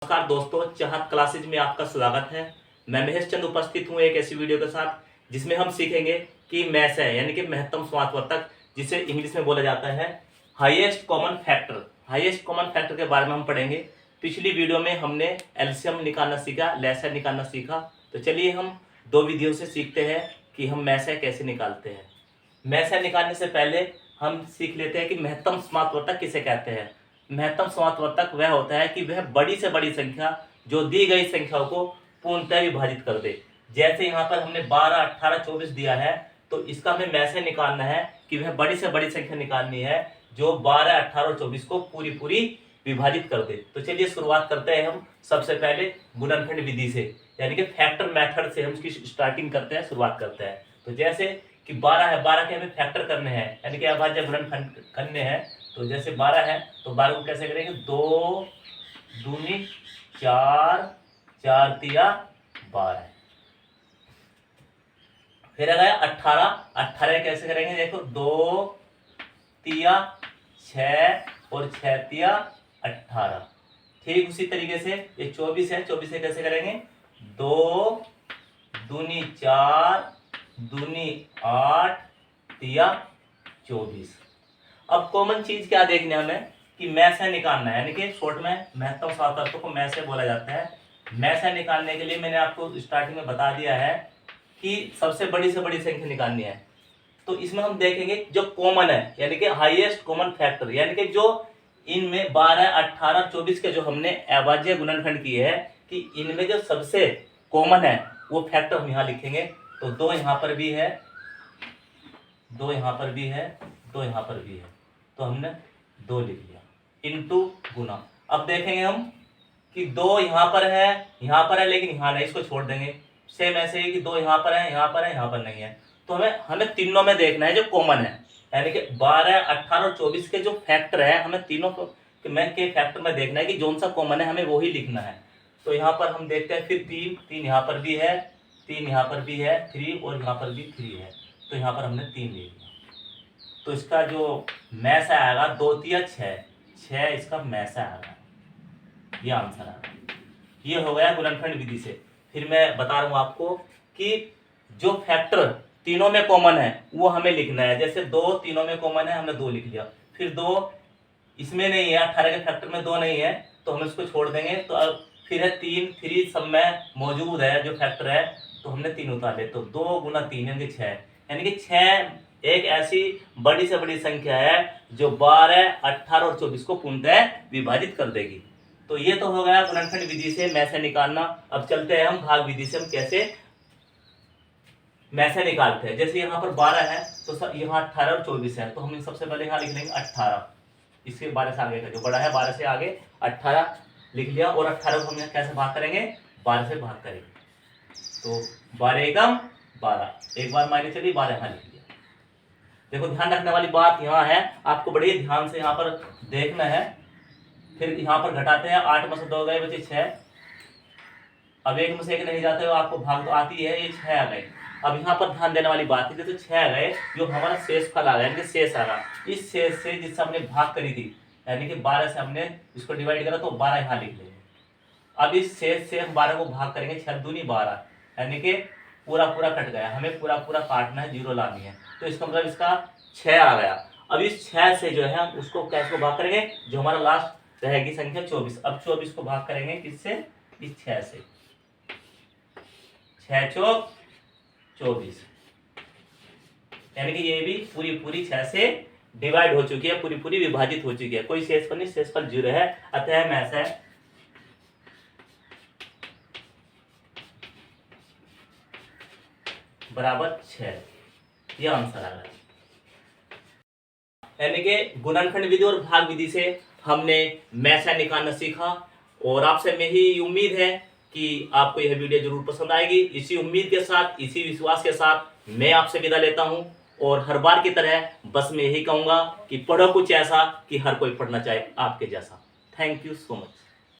नमस्कार दोस्तों, चाहत क्लासेज में आपका स्वागत है। मैं महेश चंद उपस्थित हूँ एक ऐसी वीडियो के साथ जिसमें हम सीखेंगे कि मैथ है यानी कि महत्तम समात्वर्तक, जिसे इंग्लिश में बोला जाता है highest common factor. Highest common factor के बारे में हम पढ़ेंगे। पिछली वीडियो में हमने एलसीएम निकालना सीखा, लैसा निकालना सीखा। तो चलिए हम दो विधियों से सीखते हैं कि हम मैसा कैसे निकालते हैं। मैसा निकालने से पहले हम सीख लेते हैं कि महत्तम समात्वर्तक किसे कहते हैं। महत्तम समात्वर्तक वह होता है कि वह बड़ी से बड़ी संख्या जो दी गई संख्याओं को पूर्णतः विभाजित कर दे। जैसे यहाँ पर हमने 12, 18, 24 दिया है, तो इसका हमें मैसे निकालना है कि वह बड़ी से बड़ी संख्या निकालनी है जो 12, 18 और 24 को पूरी पूरी विभाजित कर दे। तो चलिए शुरुआत करते हैं हम सबसे पहले गुणनखंड विधि से, यानी कि फैक्टर मेथड से हम उसकी स्टार्टिंग करते हैं, शुरुआत करते हैं। तो जैसे कि 12 है, 12 के हमें फैक्टर करने हैं यानी कि अभाज्य गुणनखंड करने हैं। तो जैसे 12 है तो 12 को कैसे करेंगे, 2 दूनी 4, 4 तिया 12। फिर आ गया 18, 18 कैसे करेंगे, देखो 2 तिया 6 और 6 तिया 18। ठीक उसी तरीके से ये 24 है, 24 से कैसे करेंगे, 2 दूनी 4 दूनी 8 तिया 24। अब कॉमन चीज क्या देखने हमें कि मैसे निकालना है, यानी कि शॉर्ट में महत्तम समात्वर्तक को मैसे बोला जाता है। मैसे निकालने के लिए मैंने आपको स्टार्टिंग में बता दिया है कि सबसे बड़ी से बड़ी संख्या निकालनी है। तो इसमें हम देखेंगे जो कॉमन है यानी कि हाईएस्ट कॉमन फैक्टर, यानी कि जो इनमें 12, 18, 24 के जो हमने अभाज्य गुणनखंड किए हैं कि इनमें जो सबसे कॉमन है वो फैक्टर हम यहाँ लिखेंगे। तो 2 यहाँ पर भी है, 2 यहाँ पर भी है, 2 यहाँ पर भी है, तो हमने 2 लिख लिया इनटू गुना। अब देखेंगे हम कि 2 यहाँ पर है लेकिन यहाँ नहीं, इसको छोड़ देंगे। सेम ऐसे ही कि 2 यहाँ पर है, यहाँ पर है, यहाँ पर नहीं है। तो हमें तीनों में देखना है जो कॉमन है, यानी कि 12, 18 और 24 के जो फैक्टर है हमें तीनों को के फैक्टर में देखना है कि कौन सा कॉमन है, हमें वही लिखना है। तो यहाँ पर हम देखते हैं फिर 3 यहाँ पर भी है, 3 यहाँ पर भी है, 3 और यहाँ पर भी 3 है। तो यहाँ पर हमने 3 ले लिया। तो इसका जो मैसा आएगा 2 तिया 6 इसका मैसा आएगा, ये आंसर आएगा। ये हो गया गुणनखंड विधि से। फिर मैं बता रहा हूं आपको कि जो फैक्टर तीनों में कॉमन है वो हमें लिखना है। जैसे 2 तीनों में कॉमन है, हमने 2 लिख लिया। फिर 2 इसमें नहीं है, 18 के फैक्टर में 2 नहीं है, तो हम इसको छोड़ देंगे। तो अब फिर है 3 सब में मौजूद है जो फैक्टर है, तो हमने 3 उतार ले। तो 2 गुना 3 यानी कि 6, यानी कि 6 एक ऐसी बड़ी से बड़ी संख्या है जो 12, 18 और 24 को पूर्णतः विभाजित कर देगी। तो ये तो हो गया गुणनखंड विधि से मैसे निकालना। अब चलते हैं हम भाग विधि से हम कैसे मैसे निकालते हैं। जैसे यहाँ पर 12 है तो यहाँ 18 और 24 है, तो हम सबसे पहले यहाँ लिख लेंगे 18। इसके 12 से आगे का जो बड़ा है 12 से आगे 18 लिख लिया, और 18 को हम कैसे भाग करेंगे, 12 से भाग करेंगे। तो 12 एकम 12, एक बार मायने चलिए 12 यहाँ लिख लिया। देखो ध्यान रखने वाली बात यहाँ है, आपको बड़े ध्यान से यहाँ पर देखना है। फिर यहाँ पर घटाते हैं, 8 में से 2 गए बचे 6। अब 1 में से 1 नहीं जाते हो, आपको भाग तो आती है, ये 6 आ गए। अब यहाँ पर ध्यान देने वाली बात है, जैसे 6 आ गए जो हमारा शेष फल आ गया, यानी कि शेष आ रहा, इस शेष से जिससे हमने भाग करी थी, यानी कि 12 से हमने इसको डिवाइड करा तो 12 यहाँ लिख लेंगे। अब इस शेष से हम 12 को भाग करेंगे, 6 दूनी 12, यानी कि पूरा पूरा कट गया, हमें पूरा पूरा काटना है, 0 लानी है। तो इसका मतलब इसका 6 आ गया। अब इस 6 से जो है हम उसको कैसे भाग करेंगे, जो हमारा लास्ट रहेगी संख्या 24। अब 24 को भाग करेंगे किससे, इस 6 से, 6 चौक 24, यानी कि ये भी पूरी पूरी 6 से डिवाइड हो चुकी है, पूरी पूरी विभाजित हो चुकी है, कोई शेषफल नहीं, शेषफल 0 है। अतः मैसा बराबर 6, ये आंसर आ रहा है। यानी कि गुणनखंड विधि और भाग विधि से हमने मैसा निकालना सीखा, और आपसे मेरी उम्मीद है कि आपको यह वीडियो जरूर पसंद आएगी। इसी उम्मीद के साथ, इसी विश्वास के साथ मैं आपसे विदा लेता हूं, और हर बार की तरह बस मैं यही कहूंगा कि पढ़ो कुछ ऐसा कि हर कोई पढ़ना चाहे आपके जैसा। Thank you so much.